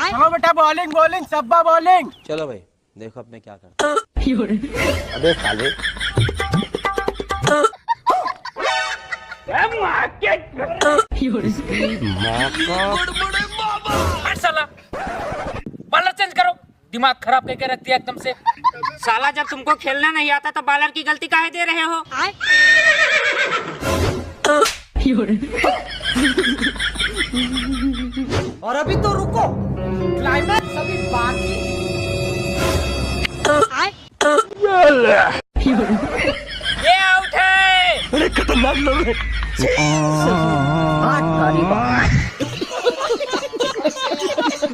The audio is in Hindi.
चलो बेटा बॉलिंग बॉलिंग सब्बा बॉलिंग। चलो भाई देखो अब मैं क्या करता हूँ। अबे साले हट साला, बॉलर चेंज करो, दिमाग खराब करके रख दिया एकदम से। साला जब तुमको खेलना नहीं आता तो बॉलर की गलती काहे दे रहे हो? और अभी तो रुको, क्लाइमैक्स अभी बाकी। ये आउट है। अरे खतरनाक लोग हैं।